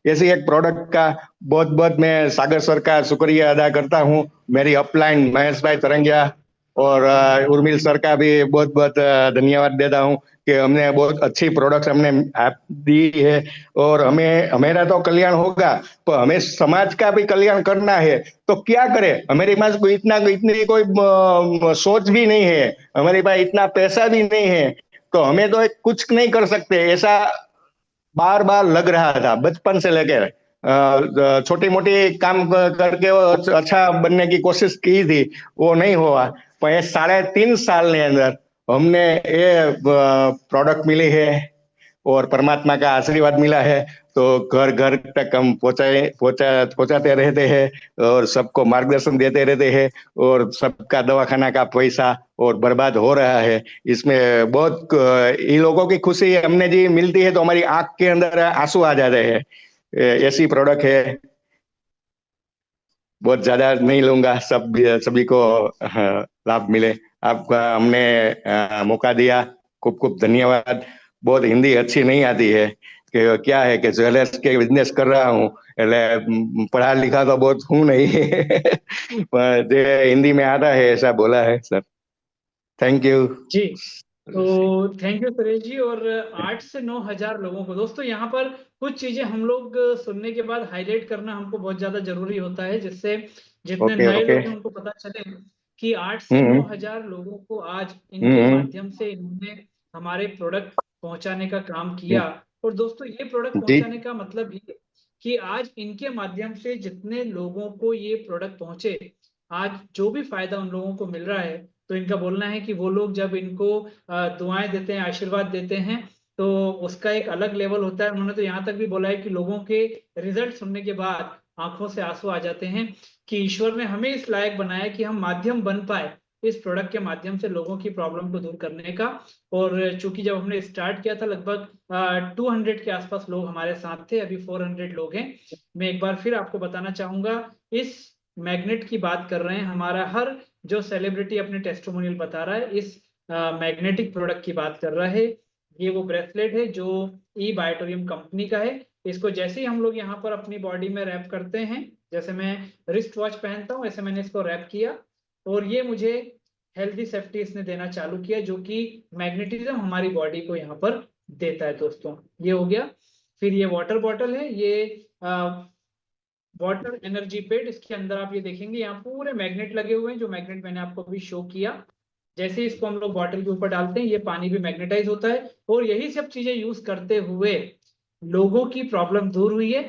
ऐसी एक प्रोडक्ट का बहुत बहुत मैं सागर सर का शुक्रिया अदा करता हूँ, मेरी अपलाइन महेश भाई तरंगिया और उर्मिल सर का भी बहुत बहुत धन्यवाद देता हूँ कि हमने बहुत अच्छी प्रोडक्ट हमने आप दी है और हमें हमारा तो कल्याण होगा पर हमें समाज का भी कल्याण करना है। तो क्या करें, हमारे पास कोई इतनी कोई सोच भी नहीं है, हमारे पास इतना पैसा भी नहीं है, तो हमें तो कुछ नहीं कर सकते। ऐसा बार बार लग रहा था बचपन से लेकर छोटी मोटी काम करके वो अच्छा बनने की कोशिश की थी, वो नहीं हुआ। पर ये 3.5 साल ने अंदर हमने ये प्रोडक्ट मिली है और परमात्मा का आशीर्वाद मिला है, तो घर घर तक हम पहुंचाते रहते हैं और सबको मार्गदर्शन देते रहते हैं और सबका दवाखाना का पैसा और बर्बाद हो रहा है। इसमें बहुत इन लोगों की खुशी हमने जी मिलती है तो हमारी आंख के अंदर आंसू आ जाते हैं। ऐसी प्रोडक्ट है, बहुत ज्यादा नहीं लूंगा, सभी को लाभ मिले। आपका हमने मौका दिया, खूब खूब धन्यवाद। बहुत हिंदी अच्छी नहीं आती है कि क्या है कि ज्वेलर्स के बिजनेस कर रहा हूँ એટલે पढ़ा लिखा तो बहुत हूँ नहीं पर जो हिंदी में आता है ऐसा बोला है सर। थैंक यू जी, तो थैंक यू सुरेश जी। और 8 से 9 हजार लोगों को दोस्तों यहाँ पर कुछ चीजें हम लोग सुनने के बाद हाईलाइट करना हमको बहुत ज्यादा जरूरी होता है, जिससे जितने ओके नए ओके लोग हैं उनको पता चले कि 8 से 9 हजार लोगों को आज इनके माध्यम से इन्होंने हमारे प्रोडक्ट पहुंचाने का काम किया। और दोस्तों ये प्रोडक्ट जी पहुंचाने का मतलब ये कि आज इनके माध्यम से जितने लोगों को ये प्रोडक्ट पहुंचे, आज जो भी फायदा उन लोगों को मिल रहा है, तो इनका बोलना है कि वो लोग जब इनको दुआएं देते हैं, आशीर्वाद देते हैं, तो उसका एक अलग लेवल होता है। उन्होंने तो यहाँ तक भी बोला है कि लोगों के रिजल्ट सुनने के बाद आंखों से आंसू आ जाते हैं कि ईश्वर ने हमें इस लायक बनाया कि हम माध्यम बन पाए इस प्रोडक्ट के माध्यम से लोगों की प्रॉब्लम को दूर करने का। और चूंकि जब हमने स्टार्ट किया था लगभग 200 के आसपास लोग हमारे साथ थे, अभी 400 लोग हैं। मैं एक बार फिर आपको बताना चाहूंगा, इस मैग्नेट की बात कर रहे हैं, हमारा हर जो सेलिब्रिटी अपने टेस्टिमोनियल बता रहा है इस मैग्नेटिक प्रोडक्ट की बात कर रहा है। ये वो ब्रेसलेट है जो ई बायोटोरियम कंपनी का है। इसको जैसे ही हम लोग यहाँ पर अपनी बॉडी में रैप करते हैं, जैसे मैं रिस्ट वॉच पहनता हूँ ऐसे मैंने इसको रैप किया और ये मुझे हेल्दी सेफ्टी इसने देना चालू किया, जो कि मैग्नेटिज्म हमारी बॉडी को यहाँ पर देता है। दोस्तों ये हो गया। फिर ये वाटर बॉटल है, ये वाटर एनर्जी पेड। इसके अंदर आप ये देखेंगे यहाँ पूरे मैग्नेट लगे हुए हैं, जो मैग्नेट मैंने आपको अभी शो किया। जैसे ही इसको हम लोग बॉटल के ऊपर डालते हैं ये पानी भी मैग्नेटाइज होता है और यही सब चीजें यूज करते हुए लोगों की प्रॉब्लम दूर हुई है।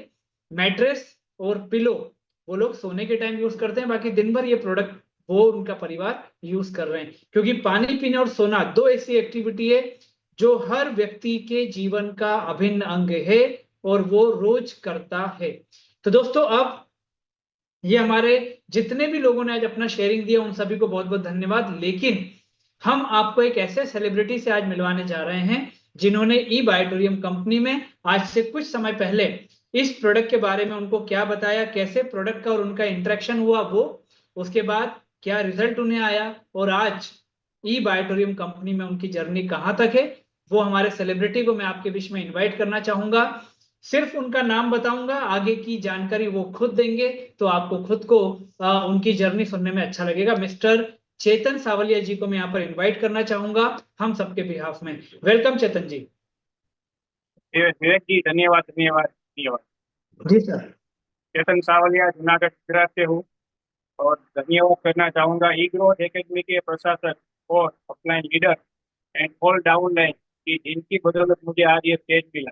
मैट्रेस और पिलो वो लोग सोने के टाइम यूज करते हैं, बाकी दिन भर ये प्रोडक्ट वो उनका परिवार यूज कर रहे हैं, क्योंकि पानी पीना और सोना दो ऐसी एक्टिविटी है जो हर व्यक्ति के जीवन का अभिन्न अंग है और वो रोज करता है। तो दोस्तों अब ये हमारे जितने भी लोगों ने आज अपना शेयरिंग दिया उन सभी को बहुत बहुत धन्यवाद। लेकिन हम आपको एक ऐसे सेलिब्रिटी से आज मिलवाने जा रहे हैं जिन्होंने ई बायोटोरियम कंपनी में आज से कुछ समय पहले इस प्रोडक्ट के बारे में उनको क्या बताया, कैसे प्रोडक्ट का और उनका इंटरेक्शन हुआ, वो उसके बाद क्या रिजल्ट उन्हें आया और आज ई बायोटोरियम कंपनी में उनकी जर्नी कहां तक है, वो हमारे सेलिब्रिटी को मैं आपके बीच में इन्वाइट करना चाहूंगा। सिर्फ उनका नाम बताऊंगा, आगे की जानकारी वो खुद देंगे, तो आपको खुद को उनकी जर्नी सुनने में अच्छा लगेगा। मिस्टर चेतन सावलिया जी को मैं यहाँ पर इनवाइट करना चाहूंगा हम सबके बिहाफ में। वेलकम चेतन जी। विवेक जी धन्यवाद धन्यवाद धन्यवाद। जी सर। चेतन सावलिया जूनागढ़ गुजरात से हूँ और धन्यवाद करना चाहूँगा ई ग्रोथ एकेडमी के प्रशासक और upline leader and all down line की जिनकी बदौलत मुझे आज ये स्टेज मिला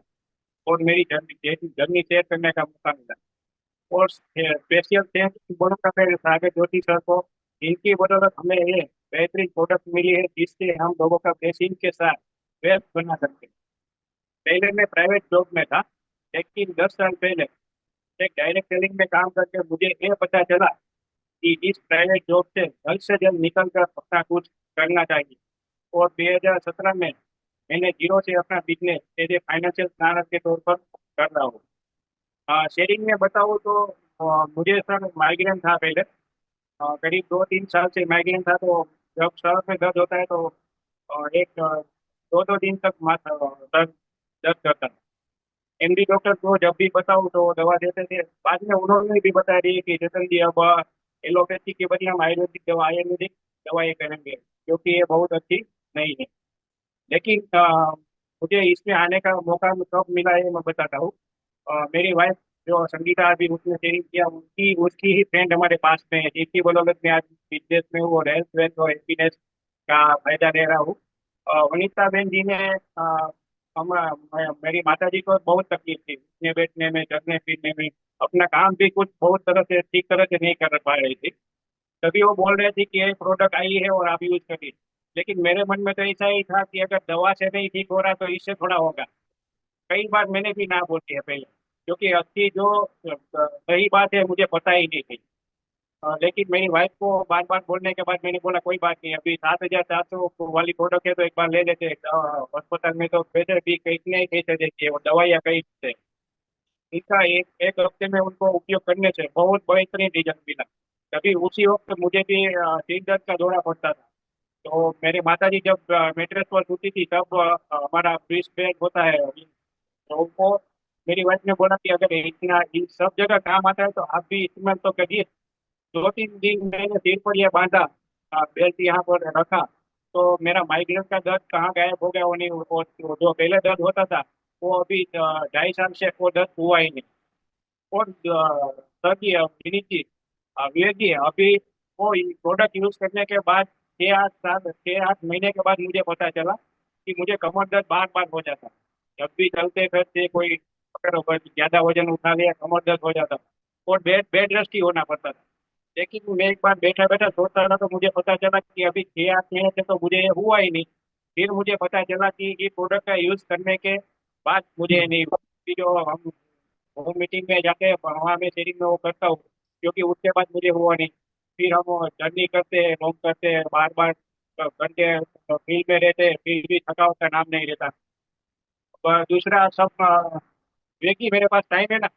और मेरी जर्नी शेयर करने का मौका मिला। और स्पेशल थैंक्स बोलूँगा मेरे सागर ज्योति सर को, इनकी बदौलत हमें ये बेहतरीन प्रोडक्ट मिली है जिससे हम लोगों का ब्लेसिंग के साथ वेल्थ बना सकते हैं। पहले मैं प्राइवेट जॉब में था, लेकिन 10 साल पहले एक डायरेक्ट सेलिंग में काम करके मुझे ये पता चला कि इस प्राइवेट जॉब से जल्द निकल कर अपना कुछ करना चाहिए। और 2017 में मैंने जीरो से अपना business as a financial planner के तौर पर कर रहा हूँ। शेयरिंग में बताऊँ तो मुझे सर माइग्रेन था पहले, करीब 2-3 साल से माइग्रेन था। तो जब सर में दर्द होता है तो एक 2-2 दिन तक माथा दर्द दर्द करता था। एमडी डॉक्टर को जब भी बताऊँ तो दवा देते थे। बाद में उन्होंने भी बता दी कि जतन जी अब एलोपैथी के बदले हम आयुर्वेदिक दवा आयुर्वेदिक दवाएं करेंगे, क्योंकि ये बहुत अच्छी नहीं है। लेकिन मुझे इसमें आने का मौका कब मिला है मैं बताता हूँ। मेरी वाइफ जो संगीता, अभी उसने शेयरिंग किया, उसकी उसकी ही फ्रेंड हमारे पास में है, जिसकी बदौलत मैं आज बिजनेस में हूँ और हेल्थ वेल्थ और हैप्पीनेस का फायदा ले रहा हूँ। वनीता बहन जी ने मेरी माता जी को बहुत तकलीफ थी उठने बैठने में, चलने फिरने में, अपना काम भी कुछ बहुत तरह से ठीक तरह से नहीं कर पा रही थी। तभी वो बोल रहे थे कि ये प्रोडक्ट आई है और आप यूज करिए। लेकिन मेरे मन में तो ऐसा ही था कि अगर दवा से नहीं ठीक हो रहा तो इससे थोड़ा होगा। कई बार मैंने भी ना बोली है पहले, क्योंकि असली जो सही बात है मुझे पता ही नहीं थी। लेकिन मेरी वाइफ को बार बार बोलने के बाद मैंने बोला कोई बात नहीं, अभी 7,400 वाली प्रोडक्ट है तो एक बार ले लेते हैं। अस्पताल में तो पैसे भी कितने ही पैसे देती है, वो दवाइयाँ कई से इसका एक एक हफ्ते में उनको उपयोग करने से बहुत बेहतरीन रिजल्ट मिला। तभी उसी वक्त मुझे भी सिर दर्द का दौरा पड़ता था। तो मेरे माता जी जब मेट्रेस पर सोती थी तब हमारा ब्रिस्ट बेड होता है, तो उनको मेरी वाइफ ने बोला कि अगर इतना इन सब जगह काम आता है तो आप भी इस्तेमाल तो करिए। 2-3 दिन मैंने सिर पर यह बांधा, बेल्ट यहाँ पर रखा, तो मेरा माइग्रेन का दर्द कहाँ गायब हो गया वो नहीं। वो जो पहले दर्द होता था वो अभी 2.5 साल से वो दर्द हुआ ही नहीं। और सर जी विनीत जी, विवेक जी, अभी वो प्रोडक्ट यूज करने के बाद 6-8 महीने के बाद मुझे पता चला कि मुझे कमर दर्द बार बार हो जाता। जब भी चलते फिरते कोई अगर ज्यादा वजन उठा लिया कमर दर्द हो जाता और बेड बेड रेस्ट ही होना पड़ता था। लेकिन मैं एक बार बैठा बैठा सोचता था तो मुझे पता चला कि अभी 6-8 महीने से तो मुझे ये हुआ ही नहीं। फिर मुझे पता चला कि ये प्रोडक्ट का यूज करने के बाद मुझे ये नहीं हुआ। कि जो हम होम मीटिंग में जाते हैं वहाँ में शेयरिंग में वो करता हूँ, क्योंकि उसके बाद मुझे हुआ नहीं। फिर हम जर्नी करते हैं, रोम करते हैं, बार बार घंटे फील्ड में रहते हैं, फिर भी थकावट का नाम नहीं रहता। दूसरा सब देखिए मेरे पास टाइम है ना,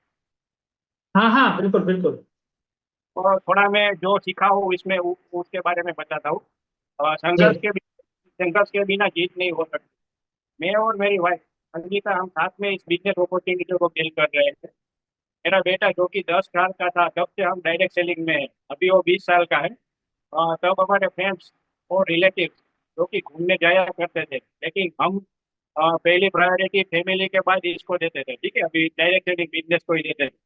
हाँ हाँ, बिल्कुल बिल्कुल। और थोड़ा मैं जो सीखा हूँ इसमें उसके बारे में बताता हूँ। जी। संघर्ष के बिना जीत नहीं हो सकती। मैं और मेरी वाइफ संगीता हम साथ में इस बिजनेस अपॉर्चुनिटी को डील कर रहे थे। मेरा बेटा जो कि 10 साल का था तब से हम डायरेक्ट सेलिंग में है, अभी वो 20 साल का है। तब हमारे फ्रेंड्स और रिलेटिव जो कि घूमने जाया करते थे, लेकिन हम पहली प्रायोरिटी फैमिली के बाद इसको देते थे। ठीक है, अभी डायरेक्ट सेलिंग बिजनेस को ही देते थे।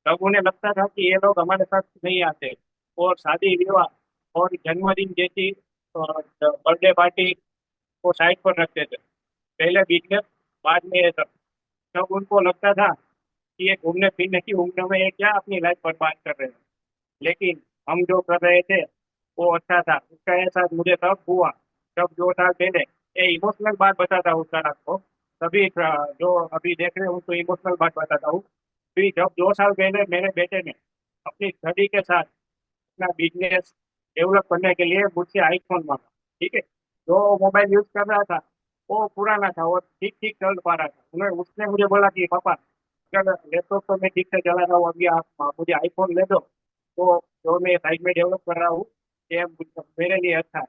तब उन्हें लगता था कि ये लोग हमारे साथ नहीं आते, और शादी विवाह और जन्मदिन जैसी बर्थडे पार्टी को साइड पर रखते थे। पहले बिजनेस बाद में ये सब। तब उनको लगता था कि ये घूमने फिरने की उम्र में ये क्या अपनी लाइफ बर्बाद कर रहे हैं। लेकिन हम जो कर रहे थे वो अच्छा था। उसका एहसास मुझे तब हुआ जब 2 साल पहले, ये इमोशनल बात बताता हूँ सर आपको, तभी जो अभी देख रहे हो उनको इमोशनल बात बताता हूँ। फिर जब 2 साल पहले मेरे बेटे ने अपनी स्टडी के साथ अपना बिजनेस डेवलप करने के लिए मुझसे आईफोन मांगा। ठीक है, जो मोबाइल यूज कर रहा था वो पुराना था और ठीक ठीक चल पा रहा था। उसने मुझे बोला कि पापा अगर लैपटॉप तो मैं ठीक से चला रहा हूँ, अभी आप मुझे आईफोन ले दो, तो जो मैं साइड में डेवलप कर रहा हूँ ये मेरे लिए अच्छा है।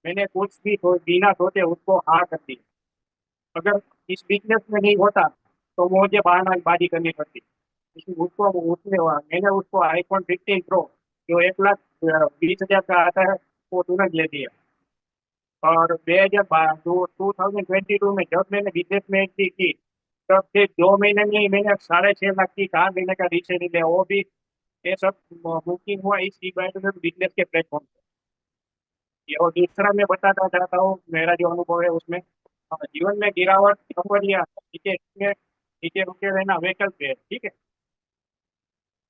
मैंने कुछ भी बिना सोचे उसको हाँ कर दी। अगर इस बिजनेस में नहीं होता तो मुझे बहानाबाजी करनी पड़ती। उसको उसने मैंने उसको आईफोन 15 प्रो जो 1,20,000 का आता है वो तुरंत ले दिया। और 2022 में जब मैंने बिजनेस में एंट्री की तब से 2 महीने में ही मैंने 6.5 लाख की कार लेने का डिसीजन लिया। वो भी ये सब बुकिंग हुआ इस बिजनेस के प्लेटफॉर्म पे। और दूसरा मैं बताना चाहता हूँ मेरा जो अनुभव है उसमें, जीवन में गिरावट ऊपर या नीचे नीचे रुके रहना वैकल्प है। ठीक है,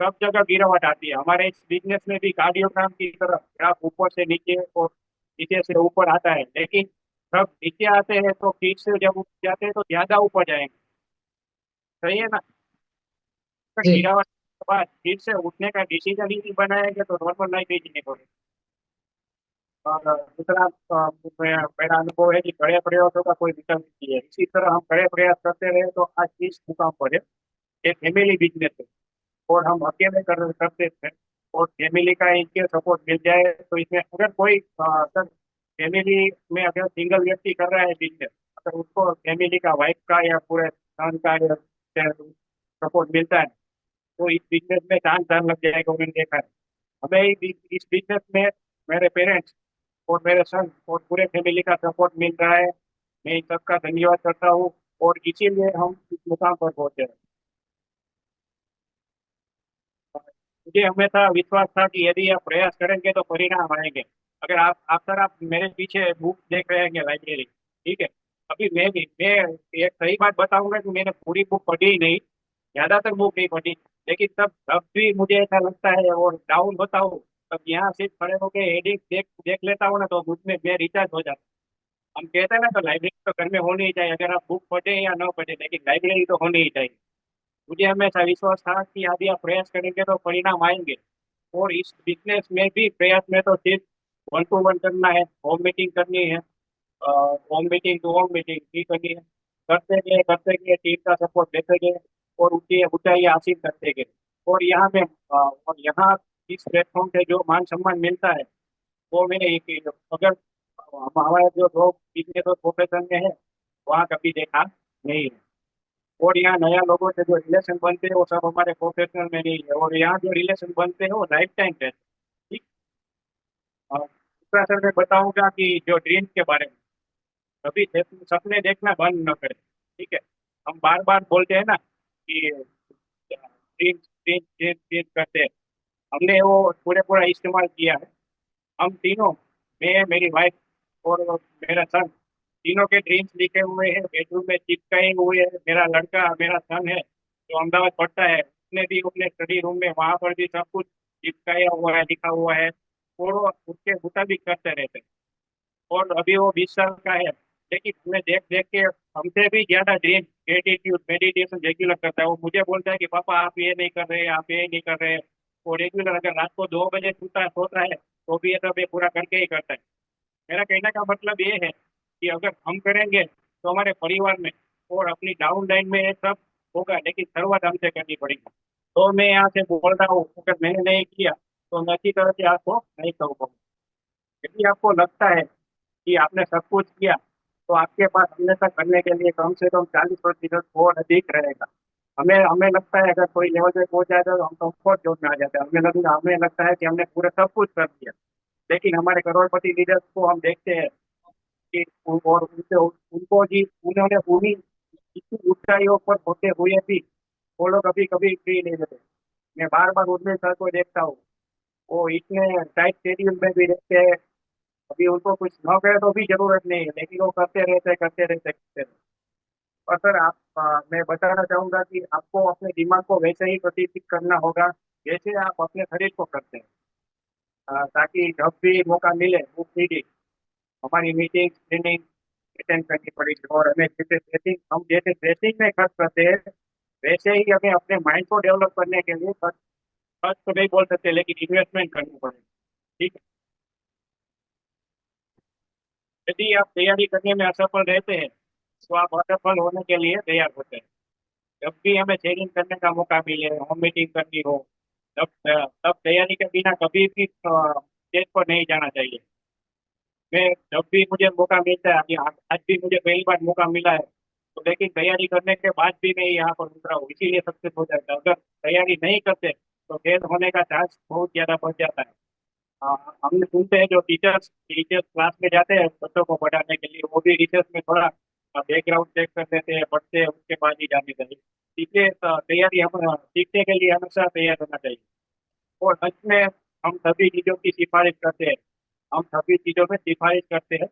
सब जगह गिरावट आती है। हमारे इस बिजनेस में भी कार्डियोग्राम की तरह ग्राफ ऊपर से नीचे और नीचे से ऊपर आता है, लेकिन जब नीचे आते हैं तो ठीक से जब उठ जाते हैं तो ज्यादा ऊपर जाएंगे, सही है ना। तो जी गिरावट के बाद ठीक से उठने का डिसीजन ही नहीं बनाएंगे तो नॉर्मल लाइफ ही जीने पड़ेगा। और दूसरा मेरा अनुभव है कि कड़े प्रयासों का कोई विकल्प नहीं है। इसी तरह हम कड़े प्रयास करते रहे तो आज इस मुकाम पर है। एक फैमिली बिजनेस है और हम अकेले कर सकते थे, और फैमिली का इनके सपोर्ट मिल जाए तो इसमें अगर कोई अगर फैमिली में अगर सिंगल व्यक्ति कर रहा है बिजनेस, अगर उसको फैमिली का वाइफ का या पूरे सन का या सपोर्ट मिलता है तो इस बिजनेस में चांद चांद लग जाएगा। उन्होंने देखा है हमें इस बिजनेस में मेरे पेरेंट्स और मेरे सन और पूरे फैमिली का सपोर्ट मिल रहा है। मैं इन सबका धन्यवाद करता हूँ और इसीलिए हम इस मुकाम पर पहुंचे हैं। मुझे हमेशा विश्वास था कि यदि आप प्रयास करेंगे तो परिणाम आएंगे। अगर आप सर आप मेरे पीछे बुक देख रहे हैं लाइब्रेरी, ठीक है। अभी मैं एक सही बात बताऊंगा कि मैंने पूरी बुक पढ़ी ही नहीं, ज्यादातर बुक नहीं पढ़ी। लेकिन तब जब भी मुझे ऐसा लगता है और डाउन होता हूँ, तब यहाँ से खड़े होकर हेडिंग देख देख लेता हूँ ना, तो मुझ में मैं रिचार्ज हो जाता हूँ। हम कहते हैं ना, तो लाइब्रेरी तो घर में होनी ही चाहिए, अगर आप बुक पढ़े या ना पढ़े, लेकिन लाइब्रेरी तो होनी ही चाहिए। मुझे हमेशा विश्वास था कि यदि आप प्रयास करेंगे तो परिणाम आएंगे। और इस बिजनेस में भी प्रयास में तो सिर्फ 1 to 1 करना है, होम मीटिंग करनी है, home meeting to home meeting भी करनी है। करते गए टीम का सपोर्ट देते गए और ऊंची ऊंचाई हासिल करते गए। और यहाँ में और यहाँ इस प्लेटफॉर्म पे जो मान सम्मान मिलता है वो मैंने एक अगर हमारे जो लोग बिजनेस और प्रोफेशन में है वहाँ कभी देखा नहीं है। और यहाँ नया लोगों से जो रिलेशन बनते हैं वो सब हमारे प्रोफेशनल में नहीं है, और यहाँ जो रिलेशन बनते हैं वो लाइफ टाइम रहते हैं। ठीक। दूसरा सर मैं बताऊंगा कि जो ड्रीम्स के बारे में, कभी सपने देखना बंद न करें। ठीक है। हम बार बार बोलते हैं ना कि ड्रीम्स ड्रीम्स ड्रीम्स ड्रीम्स करते हैं, हमने वो पूरे पूरा इस्तेमाल किया है। हम तीनों, मैं, मेरी वाइफ और मेरा सन, तीनों के ड्रीम्स लिखे हुए हैं, बेडरूम में चिपकाए हुए हैं। मेरा लड़का, मेरा सन है जो अहमदाबाद पढ़ता है, उसने भी अपने स्टडी रूम में वहां पर भी सब कुछ चिपकाया हुआ है, लिखा हुआ है, और वो उसके मुताबिक करते रहते हैं। और अभी वो 20 साल का है, लेकिन हमें देख देख के हमसे भी ज्यादा ड्रीम एटीट्यूड मेडिटेशन रेगुलर करता है। वो मुझे बोलता है कि पापा आप ये नहीं कर रहे, आप ये नहीं कर रहे। वो रेगुलर अगर रात को 2 बजे सोता है तो भी ये सब ये पूरा करके ही करता है। मेरा कहने का मतलब ये है कि अगर हम करेंगे तो हमारे परिवार में और अपनी डाउन लाइन में ये सब होगा, लेकिन शुरुआत हमसे करनी पड़ेगी। तो मैं यहाँ से बोल रहा हूँ, अगर मैंने नहीं किया तो मैं अच्छी तरह से आपको नहीं कहूँगा। यदि आपको लगता है कि आपने सब कुछ किया तो आपके पास हमेशा करने के लिए कम से कम 40% और अधिक रहेगा। हमें हमें लगता है अगर कोई लेवल पे पहुंच जाता है तो हम कंफर्ट जोन में आ जाते हैं। हमें लगता है कि हमने पूरा सब कुछ कर दिया। लेकिन हमारे करोड़पति लीडर्स को हम देखते हैं कि और उनसे उनको जी उन्होंने पूरी इतनी ऊंचाइयों पर होते हुए भी वो लोग कभी कभी फ्री नहीं देते। मैं बार बार उर्मिल सर को देखता हूँ, वो इतने टाइट शेड्यूल में भी रहते हैं। अभी उनको कुछ न करे तो भी जरूरत नहीं है, लेकिन वो करते रहते। और सर मैं बताना चाहूंगा कि आपको अपने दिमाग को वैसे ही प्रशिक्षित करना होगा जैसे आप अपने शरीर को करते हैं। ताकि जब भी मौका मिले वो फ्री हमारी मीटिंग ट्रेनिंग अटेंड करनी पड़ेगी। और हमें जैसे ड्रेसिंग में खर्च करते हैं वैसे ही हमें अपने माइंड को डेवलप करने के लिए खर्च खर्च तो नहीं बोल सकते, लेकिन इन्वेस्टमेंट करनी पड़ेगी। ठीक है। यदि आप तैयारी करने में असफल रहते हैं तो आप असफल होने के लिए तैयार होते हैं। जब भी हमें शेयरिंग करने का मौका मिले, होम मीटिंग करनी हो, तब तब तैयारी के बिना कभी भी स्टेज पर नहीं जाना चाहिए। मैं जब भी मुझे मौका मिलता है, अभी आज भी मुझे पहली बार मौका मिला है, तो लेकिन तैयारी करने के बाद भी मैं यहाँ पर उतरा हूँ, इसीलिए सक्सेस हो जाता है। अगर तैयारी नहीं करते तो फेल होने का चांस बहुत ज्यादा बढ़ जाता है। हमने सुनते हैं जो टीचर्स टीचर्स क्लास में जाते हैं बच्चों को पढ़ाने के लिए, वो भी रिसर्च में थोड़ा बैकग्राउंड चेक कर देते हैं, पढ़ते हैं, उसके बाद ही जाने चाहिए। इसलिए तैयारी हम सीखने के लिए हमेशा तैयार होना चाहिए। और अंत में हम सभी चीज़ों की सिफारिश करते हैं, हम सभी चीज़ों में सिफारिश करते हैं,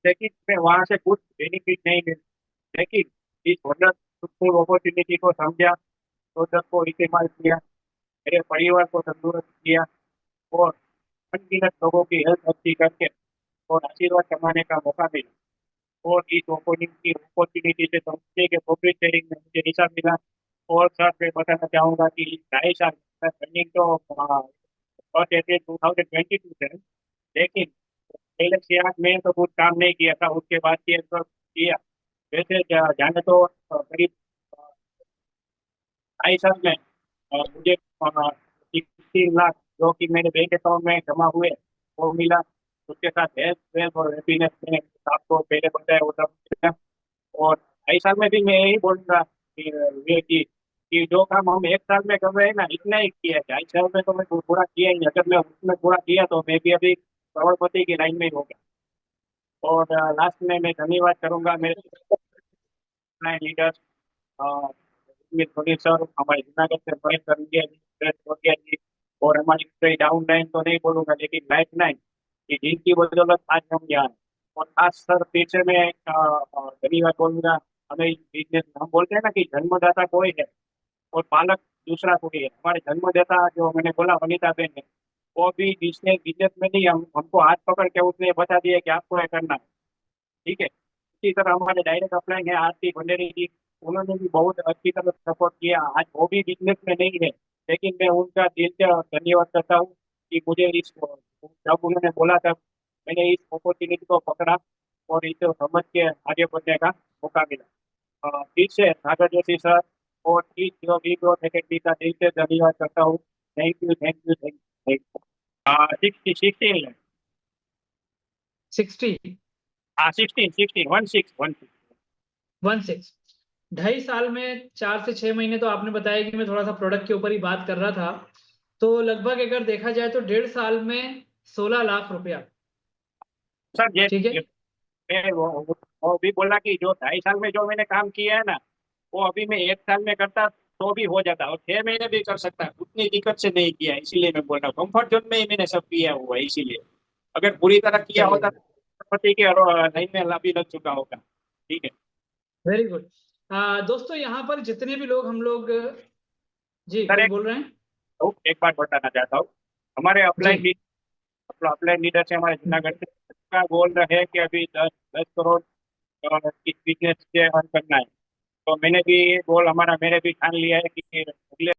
लेकिन हमें वहाँ से कुछ बेनिफिट नहीं मिलता। लेकिन इस वंडरफुल अपॉर्चुनिटी को समझा, प्रोजेक्ट को इस्तेमाल किया, मेरे परिवार को तंदुरुस्त किया, और अनगिनत लोगों की हेल्प अच्छी करके और आशीर्वाद कमाने का मौका मिला। और इस अपॉर्चुनिटी से समझिए कि प्रॉफिट शेयरिंग में मुझे हिसाब मिला। और सर मैं बताना चाहूँगा कि 2.5 साल रनिंग तो फर्स्ट अप्रैल 2022 से है। लेकिन पहले 6-8 महीने तो कुछ काम नहीं किया था, उसके बाद ये सब किया। वैसे जाने तो करीब 2.5 साल में मुझे 16 लाख जो कि मेरे बैंक अकाउंट में जमा हुए वो मिला। उसके साथ हेल्थ वेल्थ और हैप्पीनेस मैंने आपको पहले बताया वो सब मिला। और 2.5 साल में भी मैं यही बोलूंगा कि जो काम हम 1 साल में कर रहे हैं ना इतना ही किया है। 2.5 साल में तो मैं पूरा किया ही नहीं। अगर मैं उसमें पूरा किया तो मैं भी अभी करोड़पति की लाइन में ही होगा। और लास्ट में मैं धन्यवाद करूंगा मेरे लीडर्स धोनी सर, हमारे जूनागढ़ से महेश करूंगिया जी, सुरेश टोटिया जी, और हमारी कोई डाउन लाइन तो नहीं बोलूंगा लेकिन लाइफ लाइन कि जिनकी बदौलत आज हम यहाँ हैं। और खास सर फिर से मैं धन्यवाद बोलूंगा। हमें बिजनेस हम बोलते हैं ना कि जन्मदाता कोई है और पालक दूसरा कोई है। हमारे जन्मदाता जो मैंने बोला वनिता बहन है, वो भी बिजनेस में नहीं, हमको हाथ पकड़ के उसने बता दिया कि आपको ये करना है। ठीक है। इसी तरह हमारे डायरेक्ट अप्लाइंग है आरती भंडेरी जी, उन्होंने भी बहुत अच्छी तरह सपोर्ट किया। आज वो भी बिजनेस में नहीं है लेकिन मैं उनका दिल से धन्यवाद करता हूँ कि मुझे इस जब उन्होंने बोला तब मैंने इस अपॉर्चुनिटी को पकड़ा और इसे समझ के आगे बढ़ने का मौका मिला। फिर से नागर जोशी सर और इस जो भी ग्रोथ एकेडमी का दिल से धन्यवाद करता हूँ। Thank you thank you thank you thank you. 16 60 16 16 2.5 साल में 4 से 6 महीने तो आपने बताया कि मैं थोड़ा सा प्रोडक्ट के ऊपर ही बात कर रहा था, तो लगभग अगर देखा जाए तो 1.5 साल में 16 लाख रुपया। सर ठीक है। मैं वो भी बोला कि जो 2.5 साल में जो मैंने काम किया है ना वो अभी मैं 1 साल में करता तो भी हो जाता और 6 महीने भी कर सकता। उतनी दिक्कत से नहीं किया, इसीलिए मैं बोल रहा हूँ कंफर्ट जोन में ही मैंने सब किया हुआ है। इसीलिए अगर पूरी तरह किया होता चलिए, तो पति के लाइन में अभी लग चुका होगा। ठीक है वेरी गुड। दोस्तों यहाँ पर जितने भी लोग हम लोग, जी सर। कुछ बोल रहे हैं? एक बात बताना चाहता हूँ। हमारे जी। अपलाइन लीडर से हमारे जूनागढ़ से का गोल है कि अभी 10 करोड़ इस बिजनेस से अर्न करना है। तो मैंने भी गोल हमारा मैंने भी ठान लिया है कि अगले